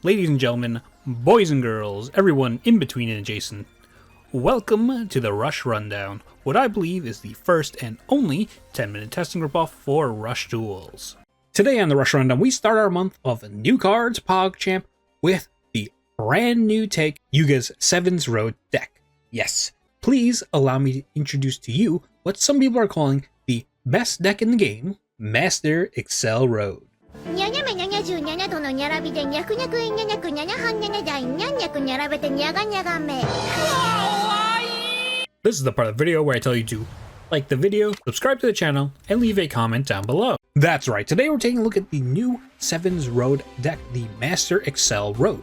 ladies and gentlemen, boys and girls, everyone in between and adjacent, welcome to the Rush Rundown, what I believe is the first and only 10-minute testing ripoff for Rush Duels. Today on the Rush Rundown, we start our month of new cards PogChamp with the brand new take Yuga's Sevens Road deck. Yes, please allow me to introduce to you what some people are calling the best deck in the game, Master Accel Road. This is the part of the video where I tell you to like the video, subscribe to the channel, and leave a comment down below. That's right, today we're taking a look at the new Sevens Road deck, the Master Accel Road.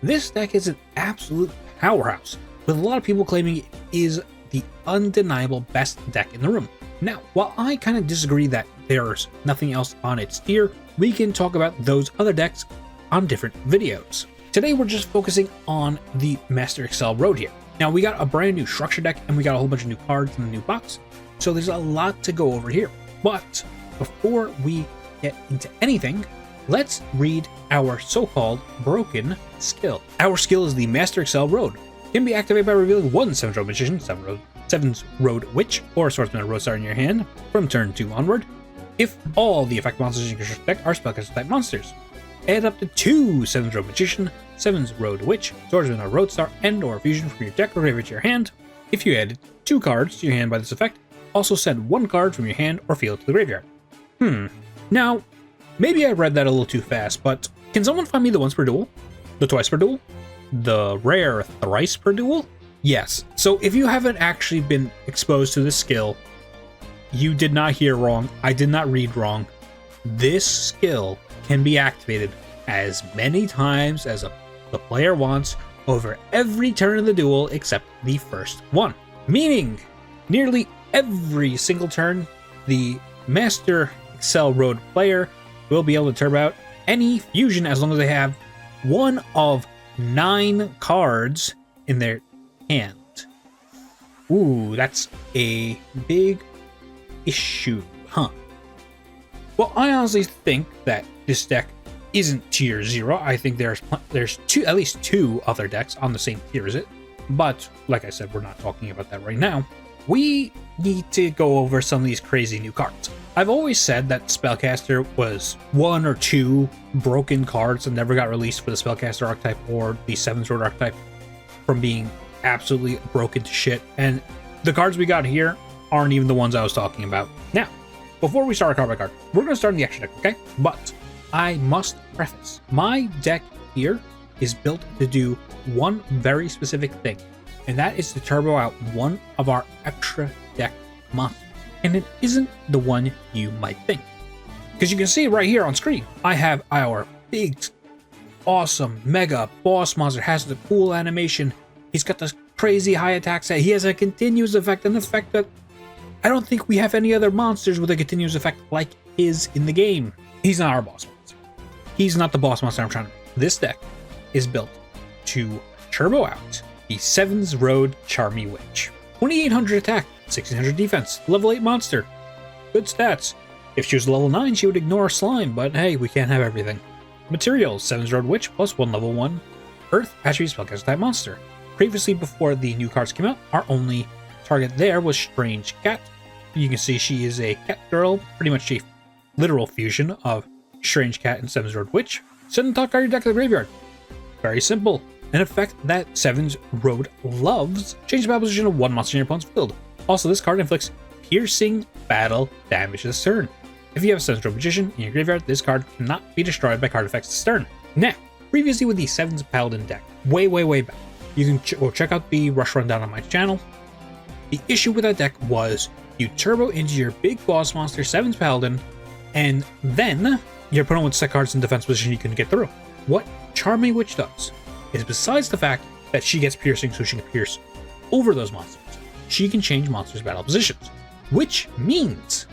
This deck is an absolute powerhouse, with a lot of people claiming it is the undeniable best deck in the room. Now, while I kind of disagree that there's nothing else on its tier, we can talk about those other decks on different videos. Today we're just focusing on the Master Accel Road here. Now we got a brand new structure deck and we got a whole bunch of new cards in the new box, so there's a lot to go over here. But before we get into anything, let's read our so-called broken skill. Our skill is the Master Accel Road. Can be activated by revealing one Sevens Road Magician, Sevens Road Witch, or Swordsman or Roadstar in your hand from turn 2 onward, if all the effect monsters in your deck are spellcaster type monsters. Add up to 2 Sevens Road Magician, Sevens Road Witch, Swordsman or Roadstar, and or Fusion from your deck or graveyard to your hand. If you added 2 cards to your hand by this effect, also send 1 card from your hand or field to the graveyard. Now, maybe I read that a little too fast, but can someone find me the once per duel? The twice per duel? The rare thrice per duel? Yes, so if you haven't actually been exposed to this skill, you did not hear wrong, I did not read wrong. This skill can be activated as many times as the player wants over every turn of the duel except the first one. Meaning, nearly every single turn, the Master Accel Road player will be able to turbo out any fusion as long as they have one of 9 cards in their hand. Ooh, that's a big issue, huh? Well, I honestly think that this deck isn't tier 0. I think there's at least 2 other decks on the same tier as it. But like I said, we're not talking about that right now. We need to go over some of these crazy new cards. I've always said that Spellcaster was 1 or 2 broken cards that never got released for the Spellcaster archetype or the Sevens Road archetype from being absolutely broken to shit. And the cards we got here aren't even the ones I was talking about. Now, before we start card by card, we're going to start in the action deck, okay? But I must preface, my deck here is built to do one very specific thing, and that is to turbo out one of our extra deck monsters. And it isn't the one you might think. Because you can see right here on screen, I have our big, awesome, mega boss monster, has the cool animation. He's got this crazy high attack set. He has a continuous effect, an effect that I don't think we have any other monsters with a continuous effect like his in the game. He's not our boss monster. He's not the boss monster I'm trying to make. This deck is built to turbo out the Sevens Road Charmy Witch. 2800 attack, 1600 defense, level 8 monster. Good stats. If she was level 9, she would ignore slime, but hey, we can't have everything. Materials, Sevens Road Witch plus 1 level 1 Earth attribute spellcaster type monster. Previously, before the new cards came out, our only target there was Strange Cat. You can see she is a cat girl, pretty much a literal fusion of Strange Cat and Sevens Road Witch. Send the top card of your deck to the graveyard. Very simple. An effect that Sevens Road loves. Change the battle position of one monster in your opponent's field. Also, this card inflicts piercing battle damage this turn. If you have a Sevens Road Magician in your graveyard, this card cannot be destroyed by card effects this turn. Now, previously with the Sevens Paladin deck, way back, you can go check out the Rush Rundown on my channel. The issue with that deck was you turbo into your big boss monster, Sevens Paladin, and then your opponent would set cards in defense position you couldn't get through. What Charmy Witch does is, besides the fact that she gets piercing so she can pierce over those monsters, she can change monsters' battle positions, which means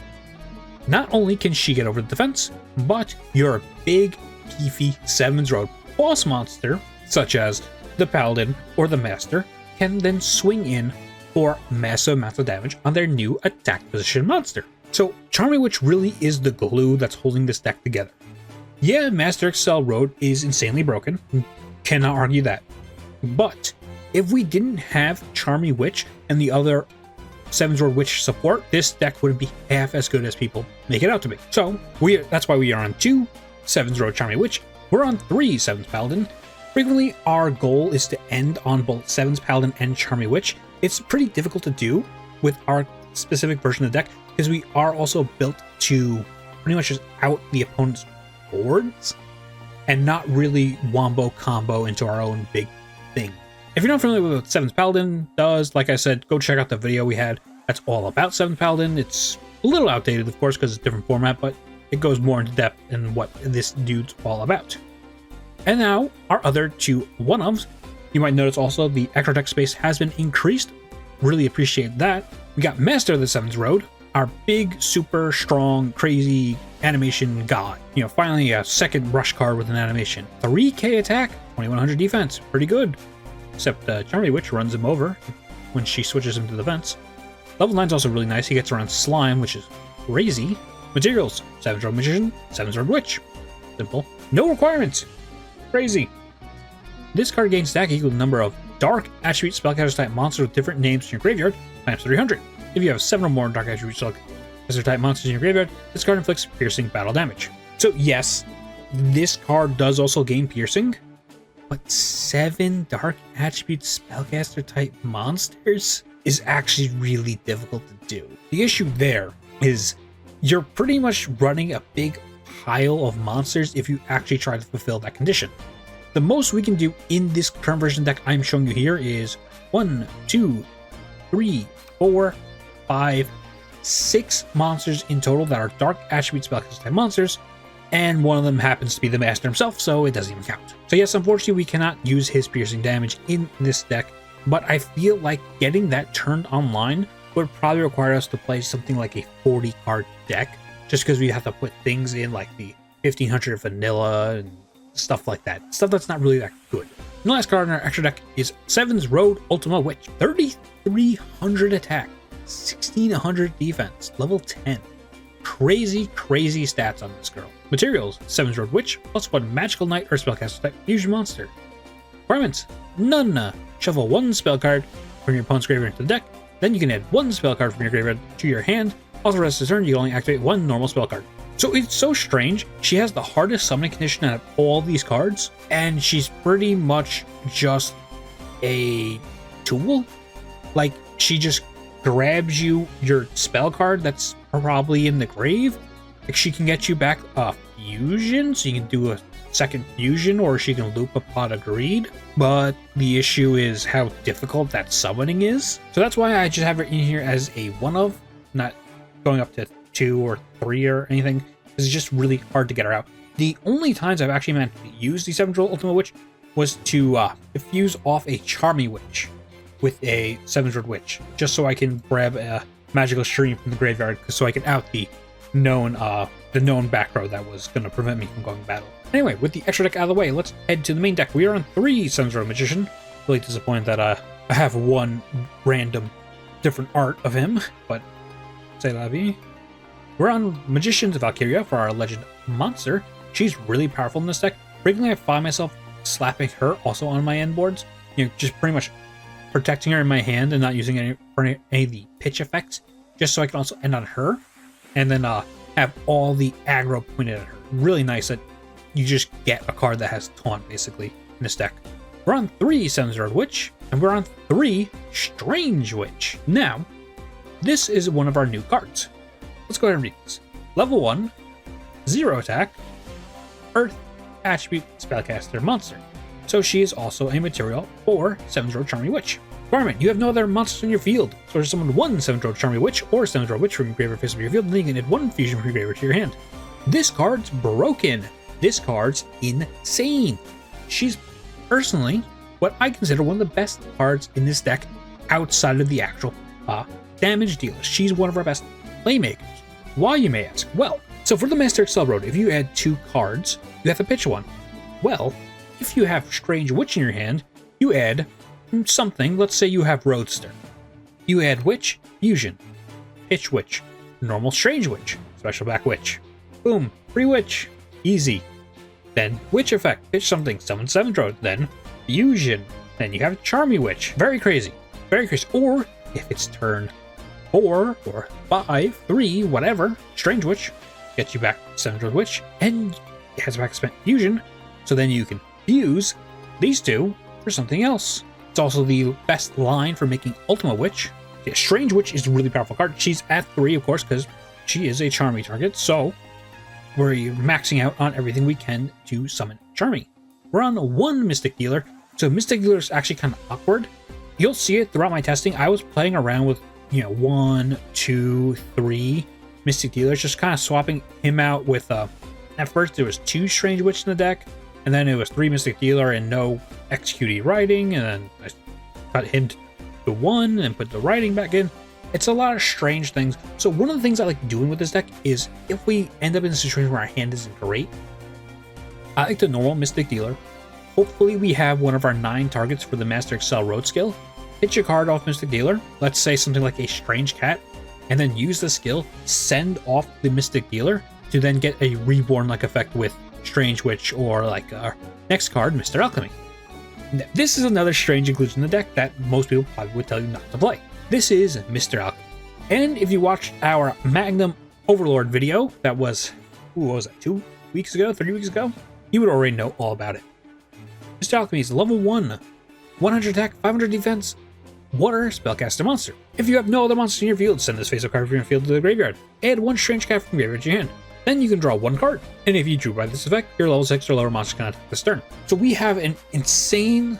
not only can she get over the defense, but your big, beefy Sevens Road boss monster, such as the Paladin or the Master, can then swing in for massive amounts of damage on their new attack position monster. So Charmy Witch really is the glue that's holding this deck together. Yeah, Master Accel Road is insanely broken. Cannot argue that. But if we didn't have Charmy Witch and the other 7's Road Witch support, this deck wouldn't be half as good as people make it out to be. So that's why we are on 2 7's Road Charmy Witch. We're on 3 7's Paladin. Frequently, our goal is to end on both 7's Paladin and Charmy Witch. It's pretty difficult to do with our specific version of the deck because we are also built to pretty much just out the opponent's boards and not really wombo combo into our own big thing. If you're not familiar with what 7's Paladin does, like I said, go check out the video we had that's all about 7's Paladin. It's a little outdated, of course, because it's a different format, but it goes more into depth in what this dude's all about. And now, our other 2 one-ofs. You might notice also the extra deck space has been increased. Really appreciate that. We got Master of the 7's Road, our big, super strong, crazy animation god. You know, finally a second rush card with an animation. 3k attack, 2100 defense, pretty good. Except Charmy Witch runs him over when she switches him to the vents. Level 9's also really nice. He gets around Slime, which is crazy. Materials, 7's Road Magician, 7's Road Witch. Simple. No requirements. Crazy. This card gains stack equal to the number of dark attribute spellcaster type monsters with different names in your graveyard times 300. If you have 7 or more dark attribute spellcaster type monsters in your graveyard, this card inflicts piercing battle damage. So yes, this card does also gain piercing, but 7 dark attribute spellcaster type monsters is actually really difficult to do. The issue there is you're pretty much running a big pile of monsters if you actually try to fulfill that condition. The most we can do in this current version deck I'm showing you here is 1, 2, 3, 4, 5, 6 monsters in total that are dark attribute spellcaster type monsters, and one of them happens to be the master himself, so it doesn't even count. So yes, unfortunately we cannot use his piercing damage in this deck, but I feel like getting that turned online would probably require us to play something like a 40 card deck, just because we have to put things in like the 1500 vanilla and stuff like that. Stuff that's not really that good. And the last card in our extra deck is 7's Road Ultima Witch. 3300 attack, 1600 defense, level 10. Crazy stats on this girl. Materials, 7's Road Witch, +1 magical knight or spellcaster type fusion monster. Requirements, none. Shuffle 1 spell card from your opponent's graveyard into the deck. Then you can add 1 spell card from your graveyard to your hand. Also, the rest of the turn, you can only activate 1 normal spell card. So it's so strange. She has the hardest summoning condition out of all these cards, and she's pretty much just a tool. Like, she just grabs you your spell card that's probably in the grave. Like, she can get you back a fusion, so you can do a second fusion, or she can loop a Pot of Greed. But the issue is how difficult that summoning is. So that's why I just have her in here as a one of, not going up to 2 or 3 or anything. It's just really hard to get her out. The only times I've actually managed to use the 7's Road Ultima Witch was to diffuse off a Charmy Witch with a 7's Road Witch, just so I can grab a magical stream from the graveyard, so I can out the known back row that was going to prevent me from going to battle. Anyway, with the extra deck out of the way, let's head to the main deck. We are on 3 7's Road Magician. Really disappointed that I have one random different art of him, but c'est la vie. We're on Magician's Valkyria for our legend monster. She's really powerful in this deck. Frequently I find myself slapping her also on my end boards. You know, just pretty much protecting her in my hand and not using any of the pitch effects, just so I can also end on her, and then have all the aggro pointed at her. Really nice that you just get a card that has taunt basically in this deck. We're on 3 7's Road Witch, and we're on 3 Strange Witch. Now, this is one of our new cards. Let's go ahead and read this. Level 1, 0 attack, Earth attribute spellcaster monster. So she is also a material for 7's Road Charmy Witch. Requirement, you have no other monsters in your field. So there's summon 1 7's Road Charmy Witch or 7's Road Witch from your graveyard face of your field, and then you can add 1 fusion from your graveyard to your hand. This card's broken. This card's insane. She's personally what I consider one of the best cards in this deck outside of the actual damage dealer. She's one of our best playmakers. Why, you may ask? Well, so for the Master Accel Road, if you add 2 cards, you have to pitch 1. Well, if you have Strange Witch in your hand, you add something. Let's say you have Roadster. You add Witch, Fusion, Pitch Witch, normal Strange Witch, Special Back Witch. Boom, free Witch. Easy. then Witch Effect, pitch something, summon 7th Road, then Fusion, then you have Charmy Witch. Very crazy. Very crazy. Or if it's turn 4 or 5, 3, whatever, Strange Witch gets you back 7th Road Witch, and it has back spent Fusion, so then you can fuse these two for something else. It's also the best line for making Ultima Witch. Yeah, Strange Witch is a really powerful card. She's at 3, of course, because she is a Charmy target, so we're maxing out on everything we can to summon Charmy. We're on 1 Mystic Dealer, so Mystic Dealer is actually kind of awkward. You'll see it throughout my testing. I was playing around with, 1, 2, 3 Mystic Dealers, just kind of swapping him out with, at first there was 2 Strange Witch in the deck, and then it was 3 Mystic Dealer and no XQD writing, and then I cut him to 1 and put the writing back in. It's a lot of strange things. So one of the things I like doing with this deck is if we end up in a situation where our hand isn't great, I like the normal Mystic Dealer. Hopefully we have one of our 9 targets for the Master Accel Road skill. Hit your card off Mystic Dealer, let's say something like a Strange Cat, and then use the skill, send off the Mystic Dealer to then get a Reborn-like effect with Strange Witch or like our next card, Mr. Alchemy. This is another strange inclusion in the deck that most people probably would tell you not to play. This is Mr. Alchemy. And if you watched our Magnum Overlord video, that was, what was that, 2 weeks ago, 3 weeks ago? You would already know all about it. Mr. Alchemy is level 1, 100 attack, 500 defense, water spellcaster monster. If you have no other monsters in your field, send this face-up card from your field to the graveyard. Add 1 Strange Cat from graveyard to your hand. Then you can draw 1 card. And if you drew by this effect, your level 6 or lower monster can attack this turn. So we have an insane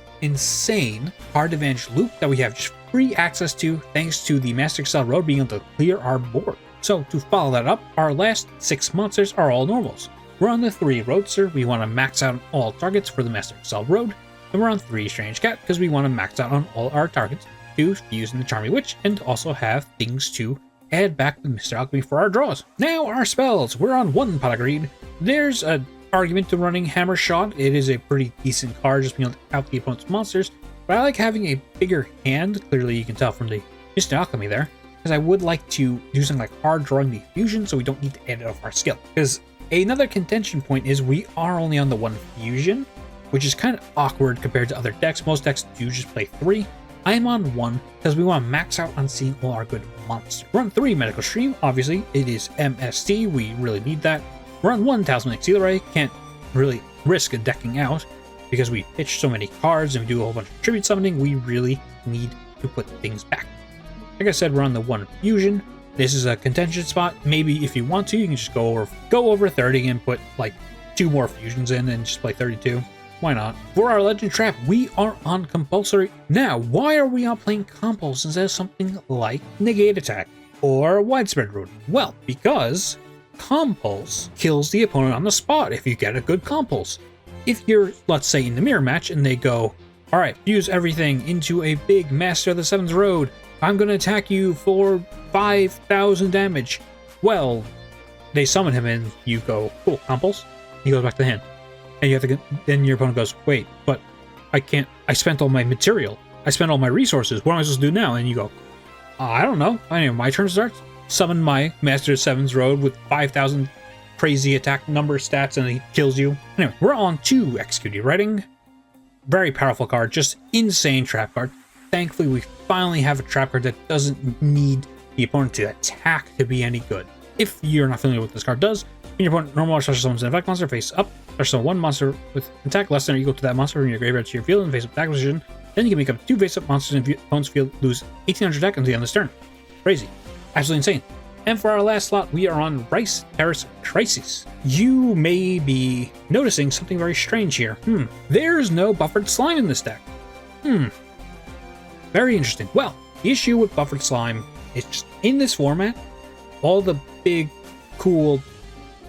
card advantage loop that we have just free access to thanks to the Master Accel Road being able to clear our board. So to follow that up, our last 6 monsters are all normals. We're on the 3 Roadster, we want to max out on all targets for the Master Accel Road. And we're on 3 Strange Cat because we want to max out on all our targets to fuse in the Charmy Witch and also have things to add back with Mr. Alchemy for our draws. Now our spells. We're on 1 Pot of Greed. There's an argument to running Hammer Shot. It is a pretty decent card just being able to out the opponent's monsters. But I like having a bigger hand. Clearly you can tell from the Mr. Alchemy there. Because I would like to do something like hard drawing the fusion so we don't need to add it off our skill. Because another contention point is we are only on the 1 fusion, which is kind of awkward compared to other decks. Most decks do just play 3. I am on 1 because we want to max out on seeing all our good monsters. We're on 3 Medical Stream, obviously it is MST, we really need that. We're on 1 Talismanic Seal Ray, can't really risk a decking out because we pitch so many cards and we do a whole bunch of tribute summoning, we really need to put things back. Like I said, we're on the 1 Fusion. This is a contention spot. Maybe if you want to, you can just go over 30 and put like 2 more fusions in and just play 32. Why not? For our Legend Trap, we are on Compulsory. Now, why are we not playing Compulse instead of something like Negate Attack or Widespread Root? Well, because Compulse kills the opponent on the spot if you get a good Compulse. If you're, let's say, in the mirror match and they go, all right, fuse everything into a big Master of the 7th Road. I'm going to attack you for 5,000 damage. Well, they summon him and you go, cool, Compulse. He goes back to the hand. And you have to, then your opponent goes, wait, but I spent all my material. I spent all my resources. What am I supposed to do now? And you go, I don't know. Anyway, my turn starts. Summon my Master of 7's Road with 5,000 crazy attack number stats and he kills you. Anyway, we're on 2 XQD Writing. Very powerful card, just insane trap card. Thankfully, we finally have a trap card that doesn't need the opponent to attack to be any good. If you're not familiar with what this card does, when your opponent normal or special summons an effect monster face up, or summon 1 monster with attack less than or equal to that monster from your graveyard to your field in face up attack position, then you can make up 2 face up monsters in the opponent's field, lose 1,800 attack until the end of this turn. Crazy. Absolutely insane. And for our last slot, we are on Rice Terrace Crisis. You may be noticing something very strange here. There's no buffered slime in this deck. Very interesting. Well, the issue with buffered slime is just in this format, all the big, cool,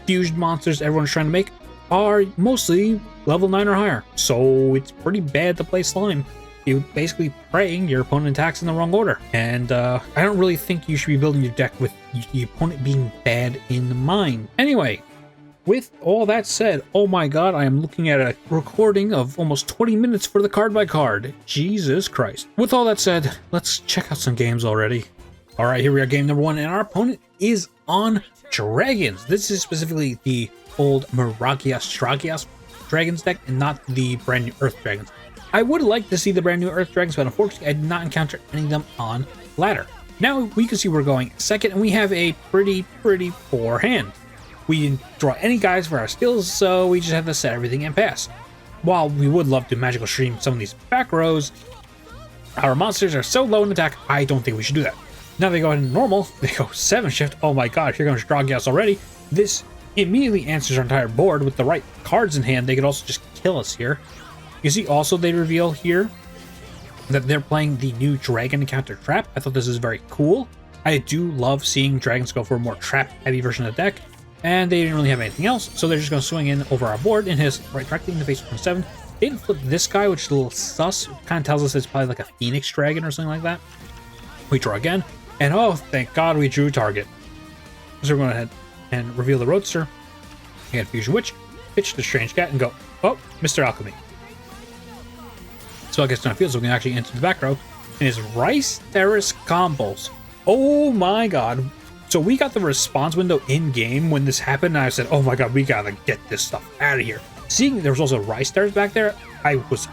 fusion monsters everyone's trying to make are mostly level 9 or higher. So it's pretty bad to play slime. You're basically praying your opponent attacks in the wrong order. And I don't really think you should be building your deck with the opponent being bad in mind. Anyway, with all that said, oh my god, I am looking at a recording of almost 20 minutes for the card by card. Jesus Christ. With all that said, let's check out some games already. All right, here we are, game number 1, and our opponent is on Dragons. This is specifically the old Miragias Tragias Dragons deck and not the brand new Earth Dragons. I would like to see the brand new Earth Dragons, but unfortunately I did not encounter any of them on ladder. Now we can see we're going second, and we have a pretty poor hand. We didn't draw any guys for our skills, so we just have to set everything and pass. While we would love to magical stream some of these back rows, our monsters are so low in attack, I don't think we should do that. Now they go in normal, they go 7 shift. Oh my god, here comes Dragos already. This immediately answers our entire board with the right cards in hand. They could also just kill us here. You see also they reveal here that they're playing the new Dragon Encounter Trap. I thought this is very cool. I do love seeing dragons go for a more trap heavy version of the deck, and they didn't really have anything else, so they're just going to swing in over our board and hit us right directly in the face from 7. They didn't flip this guy, which is a little sus. Kind of tells us it's probably like a Phoenix Dragon or something like that. We draw again, and oh, thank God we drew target. So we're going to head and reveal the Roadster, and Fusion Witch, pitch the Strange Cat, and go, oh, Mr. Alchemy. So I guess on field, so we can actually enter the back row, and his Rice Terrace combos. Oh my god. So we got the response window in game when this happened, and I said, oh my god, we gotta get this stuff out of here. Seeing there was also Rice Terrace back there, I was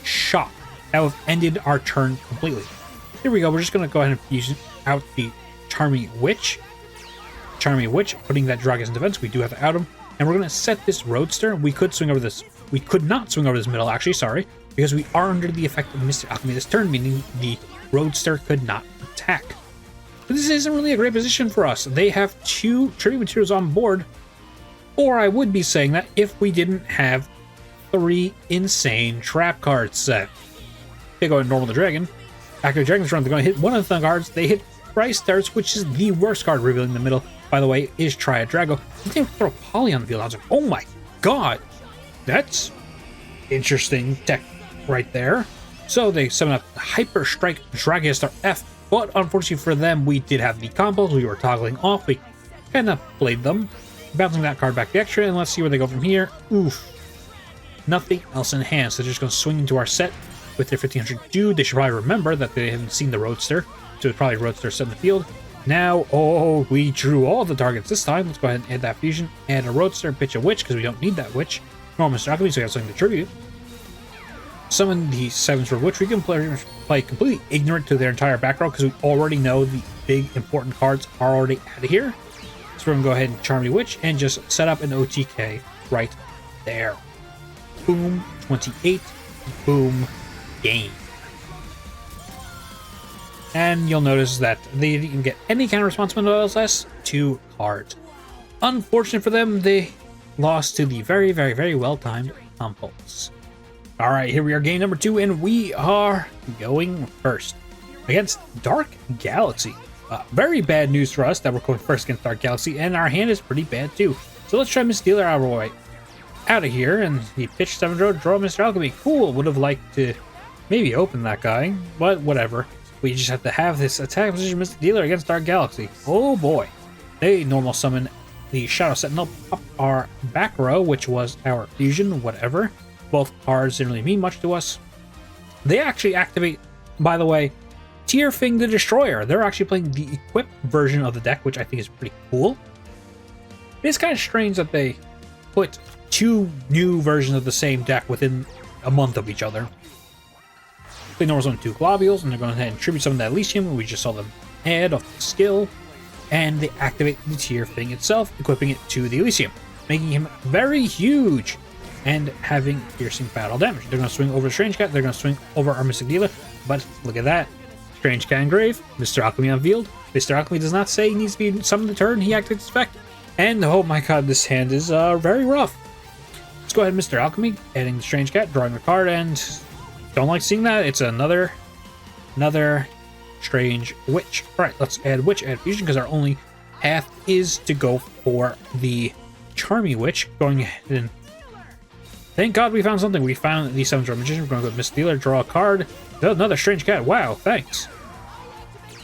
shocked. That would have ended our turn completely. Here we go, we're just gonna go ahead and use out the Charming Witch. Charming Witch, putting that Dragos in defense. We do have to out him, and we're gonna set this Roadster. We could swing over this. We could not swing over this middle, actually, sorry, because we are under the effect of Mr. Alchemy this turn, meaning the Roadster could not attack. But this isn't really a great position for us. They have 2 tribute materials on board, or I would be saying that if we didn't have 3 insane trap cards set. They go in normal the dragon. Active Dragon's run, they're going to hit one of the cards. They hit Rice Terrace, which is the worst card revealing in the middle, by the way, is Triad Drago. They throw Poly on the field. I was like, oh my god, that's interesting tech right there. So they summon up Hyper Strike Dragastar F, but unfortunately for them, we did have the combos we were toggling off. We kind of played them, bouncing that card back the extra, and let's see where they go from here. Oof. Nothing else in hand, so they're just going to swing into our set with their 1500 dude. They should probably remember that they haven't seen the Roadster, so it's probably Roadster set in the field. Now, oh, we drew all the targets this time. Let's go ahead and add that fusion, add a Roadster, pitch a Witch, because we don't need that Witch. Normal Mr. Alchemy, so we have something to tribute. Summon the 7-Sword Witch. We can play completely ignorant to their entire back row, because we already know the big important cards are already out of here. So we're going to go ahead and Charm the Witch and just set up an OTK right there. Boom, 28, boom, game. And you'll notice that they didn't get any kind of response from LSS, 2 cards. Unfortunate for them, they lost to the very well-timed Compulse. Alright, here we are, game number 2, and we are going first against Dark Galaxy. Very bad news for us that we're going first against Dark Galaxy, and our hand is pretty bad too. So let's try Miss Dealer out of here, and he pitched 7-draw, draw Mr. Alchemy. Cool, would have liked to maybe open that guy, but whatever. We just have to have this attack position Mr. Dealer against Dark Galaxy. Oh boy. They normal summon the Shadow Sentinel up our back row, which was our fusion, whatever. Both cards didn't really mean much to us. They actually activate, by the way, Tierfing the Destroyer. They're actually playing the equipped version of the deck, which I think is pretty cool. It's kind of strange that they put 2 new versions of the same deck within a month of each other. They normally summon 2 globules, and they're going ahead and tribute some of that Elysium. We just saw them add off the skill, and they activate the Tierfing itself, equipping it to the Elysium, making him very huge and having piercing battle damage. They're going to swing over the Strange Cat, they're going to swing over our Mystic Dealer, but look at that. Strange Cat engrave, Mr. Alchemy on field. Mr. Alchemy does not say he needs to be summoned the turn, he activates his effect. And oh my god, this hand is very rough. Let's go ahead, Mr. Alchemy, adding the Strange Cat, drawing a card, and don't like seeing that. It's another Strange Witch. Alright, let's add Witch, add Fusion, because our only path is to go for the Charmy Witch. Going ahead and thank god we found something. We found the 7-draw Magician. We're going to go with Miss Dealer, draw a card. Another Strange Cat. Wow, thanks.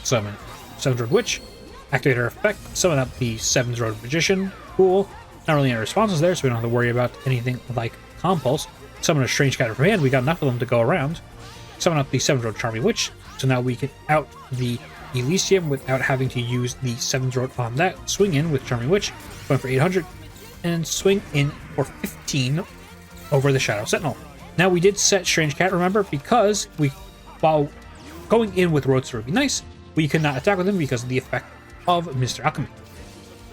Summon 7-draw Witch. Activate her effect. Summon up the 7-draw Magician. Cool. Not really any responses there, so we don't have to worry about anything like Compulse. Summon a Strange Cat from hand. We got enough of them to go around. Summon up the 7-draw Charmy Witch. So now we can out the Elysium without having to use the 7-draw on that. Swing in with Charmy Witch. Going for 800. And swing in for 15 over the Shadow Sentinel. Now we did set Strange Cat, remember, because while going in with Roadster would be nice, we could not attack with him because of the effect of Mr. Alchemy.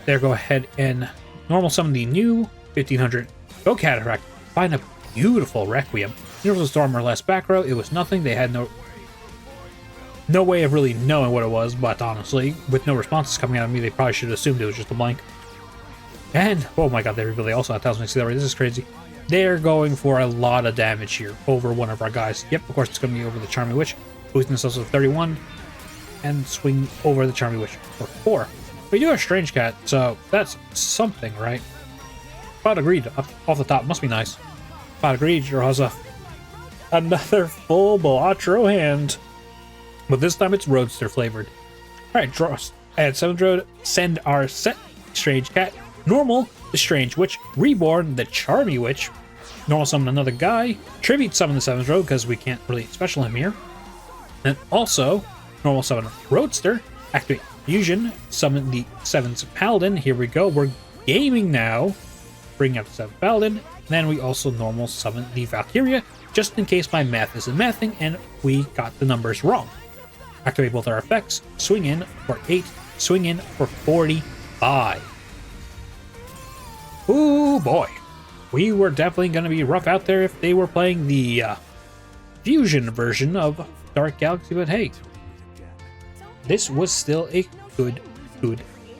There, go ahead and normal summon the new 1500. Go Cataract. Find a beautiful Requiem. Universal Storm or less back row. It was nothing. They had no way of really knowing what it was, but honestly, with no responses coming out of me, they probably should have assumed it was just a blank. And, oh my god, they really also had 1000 accelerate. This is crazy. They're going for a lot of damage here over one of our guys. Yep, of course, it's going to be over the Charming Witch, boosting themselves with 31, and swing over the Charming Witch for 4. We do have Strange Cat, so that's something, right? About agreed off the top. Must be nice. About agreed, draws another full Balatro hand. But this time it's Roadster flavored. Alright, draw. Add 7 Road. Send our set Strange Cat. Normal, the Strange Witch. Reborn, the Charmy Witch. Normal summon another guy. Tribute summon the 7th Road because we can't really special him here. And also, normal summon Roadster. Activate Fusion. Summon the 7th Paladin. Here we go. We're gaming now. Bring out the 7th Paladin. Then we also normal summon the Valkyria, just in case my math isn't mathing and we got the numbers wrong. Activate both our effects. Swing in for 8. Swing in for 45. Ooh boy. We were definitely going to be rough out there if they were playing the fusion version of Dark Galaxy, but hey, this was still a good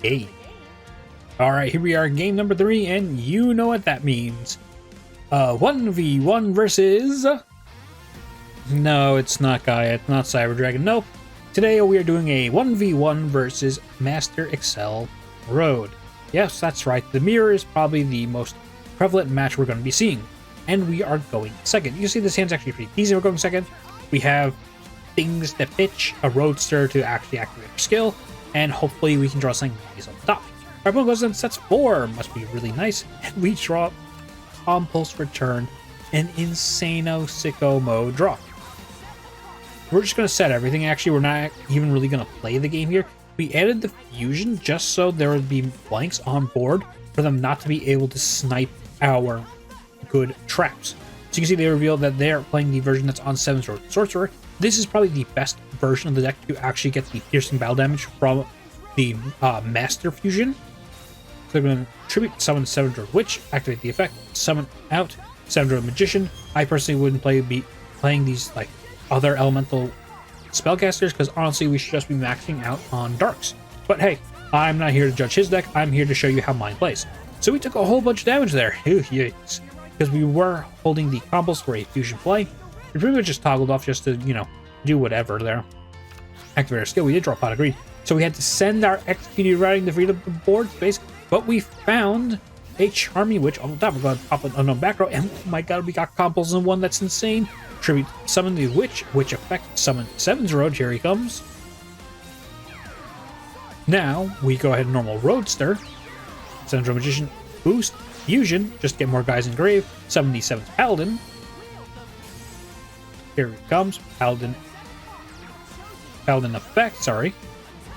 game. Alright, here we are, game number 3, and you know what that means. 1v1 versus... No, it's not Gaia, it's not Cyber Dragon, nope. Today we are doing a 1v1 versus Master Accel Road. Yes, that's right, the mirror is probably the most prevalent match we're going to be seeing. And we are going second. You see this hand's actually pretty easy, we're going second. We have things to pitch, a Roadster to actually activate our skill, and hopefully we can draw something nice on the top. Our opponent goes in sets 4, must be really nice, and we draw Compulse Return, an Insano Sicko Mode draw. We're just going to set everything, actually, we're not even really going to play the game here. We added the fusion just so there would be blanks on board for them not to be able to snipe our good traps. So you can see they reveal that they're playing the version that's on 7th Road Sorcerer. This is probably the best version of the deck to actually get the piercing battle damage from the Master Fusion. So they're going to tribute summon 7th Road Witch, activate the effect, summon out 7th Road Magician. I personally wouldn't be playing these like other elemental spellcasters because honestly we should just be maxing out on darks. But hey, I'm not here to judge his deck, I'm here to show you how mine plays. So we took a whole bunch of damage there, because we were holding the combos for a fusion play. We pretty much just toggled off just to, you know, do whatever there. Activate our skill, we did draw Pot of Greed. So we had to send our executed writing to free up the board space, but we found a Charmy Witch on the top. We're going to pop an unknown back row, and oh my god, we got combos in one, that's insane. Tribute, summon the Witch, which effect, summon 7th Road, here he comes. Now, we go ahead and normal Roadster, 7th Road Magician, boost, fusion, just get more guys in grave, summon the 7th Paladin. Here he comes, Paladin effect, sorry.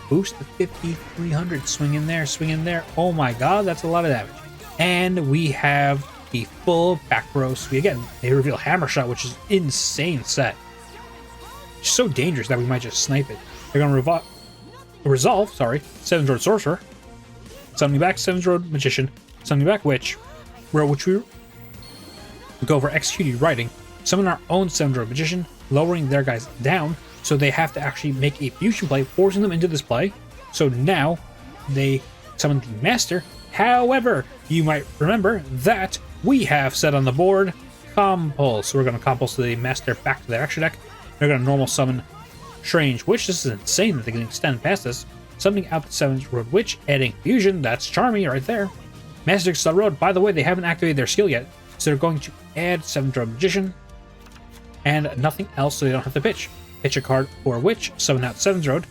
Boost the 5300, swing in there, oh my god, that's a lot of damage. And we have the full back row sweep. Again, they reveal Hammer Shot, which is insane set. It's so dangerous that we might just snipe it. They're going to resolve, 7th Road Sorcerer, summoning back 7th Road Magician, summoning back Witch, which we go for executed writing, summon our own 7th Road Magician, lowering their guys down, so they have to actually make a fusion play, forcing them into this play. So now they summon the Master. However, you might remember that we have set on the board Compulse. So we're going to Compulse the Master back to their extra deck. They're going to normal summon Strange Witch. This is insane that they can extend past this. Summoning out the 7th Road Witch, adding Fusion. That's Charmy right there. Master Accel Road, by the way, they haven't activated their skill yet. So they're going to add 7th Road Magician and nothing else so they don't have to pitch. Pitch a card for Witch, summon out 7th Road.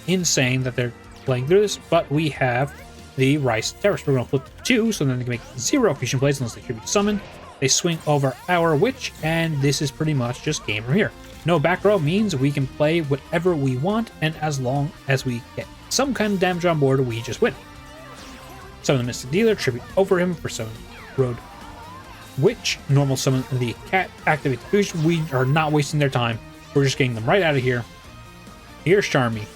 Insane that they're playing through this, but we have the Rice Terrace. We're going to flip to 2, so then they can make 0 fusion plays unless they tribute summon. They swing over our Witch, and this is pretty much just game from here. No back row means we can play whatever we want, and as long as we get some kind of damage on board, we just win. Summon the Mystic Dealer, tribute over him for 7th Road Witch, normal summon the cat, activate the fusion. We are not wasting their time. We're just getting them right out of here. Here's Charmy.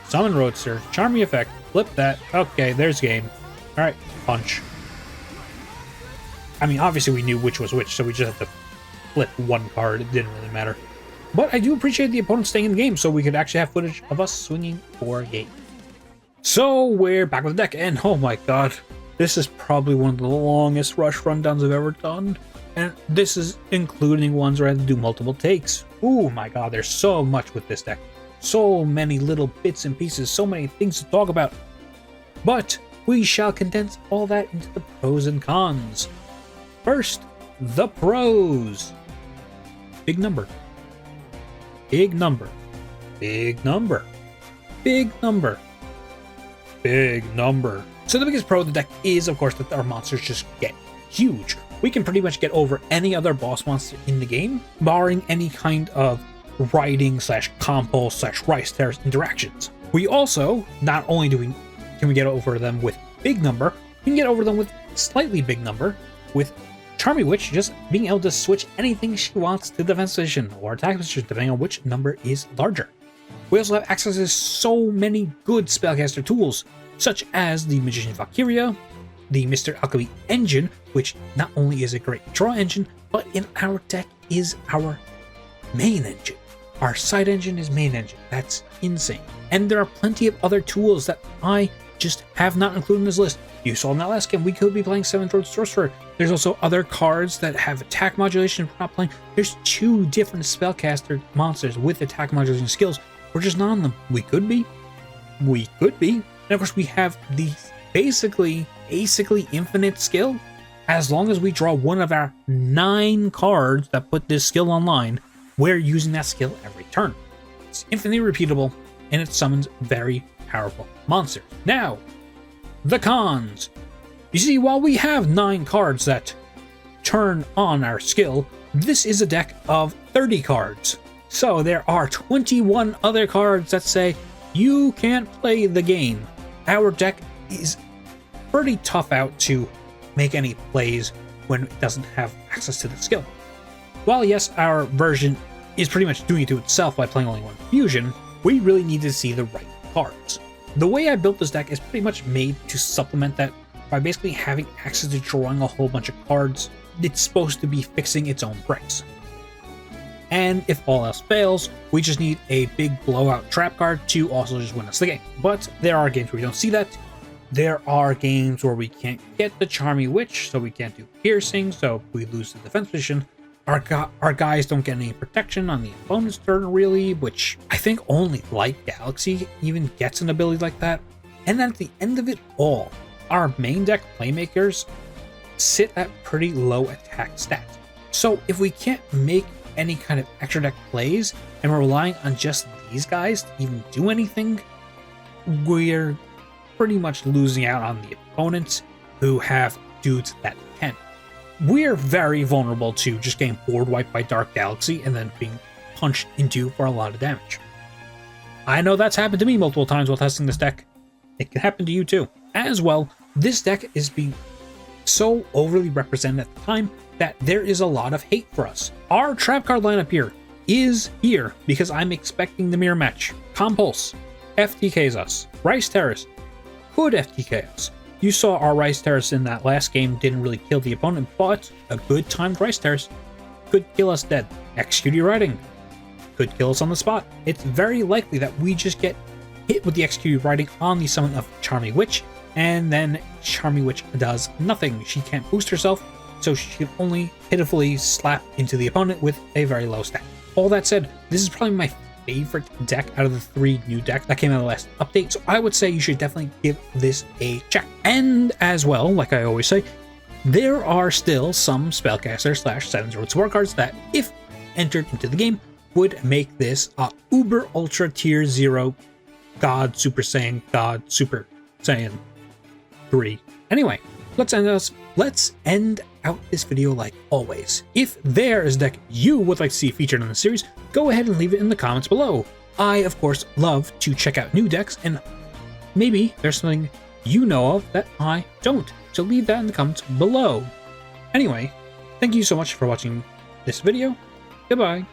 Summon Roadster. Charmy effect. Flip that. Okay, there's game. Alright, punch. I mean, obviously we knew which was which, so we just had to flip one card. It didn't really matter. But I do appreciate the opponent staying in the game so we could actually have footage of us swinging for a game. So we're back with the deck, and oh my god, this is probably one of the longest rush rundowns I've ever done. And this is including ones where I had to do multiple takes. Oh my god, there's so much with this deck. So many little bits and pieces, so many things to talk about. But we shall condense all that into the pros and cons. First, the pros. Big number. Big number. Big number. Big number. Big number. So the biggest pro of the deck is, of course, that our monsters just get huge. We can pretty much get over any other boss monster in the game, barring any kind of riding / combo / rice terrace interactions. We also, not only can we get over them with big number, we can get over them with slightly big number, with Charmy Witch just being able to switch anything she wants to defense position or attack position, depending on which number is larger. We also have access to so many good spellcaster tools, such as the Magician Valkyria, the Mr. Alchemy engine, which not only is a great draw engine, but in our deck is our main engine. Our side engine is main engine. That's insane. And there are plenty of other tools that I just have not included in this list. You saw in that last game, we could be playing 7th Road Sorcerer. There's also other cards that have attack modulation we're not playing. There's 2 different spellcaster monsters with attack modulation skills. We're just not on them. We could be. We could be. And of course, we have the basically infinite skill. As long as we draw one of our 9 cards that put this skill online, we're using that skill every turn. It's infinitely repeatable, and it summons very powerful monsters. Now, the cons. You see, while we have 9 cards that turn on our skill, this is a deck of 30 cards. So there are 21 other cards that say, you can't play the game. Our deck is pretty tough out to make any plays when it doesn't have access to the skill. While yes, our version is pretty much doing it to itself by playing only 1 fusion, we really need to see the right cards. The way I built this deck is pretty much made to supplement that by basically having access to drawing a whole bunch of cards. It's supposed to be fixing its own bricks. And if all else fails, we just need a big blowout trap card to also just win us the game. But there are games where we don't see that. There are games where we can't get the Charmy Witch, so we can't do piercing, so we lose the defense position. Our guys don't get any protection on the opponent's turn, really, which I think only Light Galaxy even gets an ability like that. And then at the end of it all, our main deck playmakers sit at pretty low attack stats. So if we can't make any kind of extra deck plays, and we're relying on just these guys to even do anything, we're pretty much losing out on the opponents who have dudes that can. We're very vulnerable to just getting board wiped by Dark Galaxy and then being punched into for a lot of damage. I know that's happened to me multiple times while testing this deck. It can happen to you too. As well, this deck is being so overly represented at the time that there is a lot of hate for us. Our trap card lineup here is here because I'm expecting the mirror match. Compulse FTKs us. Rice Terrace could FTK us. You saw our Rice Terrace in that last game didn't really kill the opponent, but a good timed Rice Terrace could kill us dead. Execute your writing could kill us on the spot. It's very likely that we just get hit with the executed writing on the summon of Charmy Witch, and then Charmy Witch does nothing. She can't boost herself, so she can only pitifully slap into the opponent with a very low stat. All that said, this is probably my favorite deck out of the 3 new decks that came out of the last update, so I would say you should definitely give this a check. And as well, like I always say, there are still some spellcaster / 7th Road support cards that, if entered into the game, would make this a uber ultra tier 0 God Super Saiyan 3. Anyway, let's end out this video like always. If there is a deck you would like to see featured in the series, go ahead and leave it in the comments below. I, of course, love to check out new decks, and maybe there's something you know of that I don't, so leave that in the comments below. Anyway, thank you so much for watching this video. Goodbye.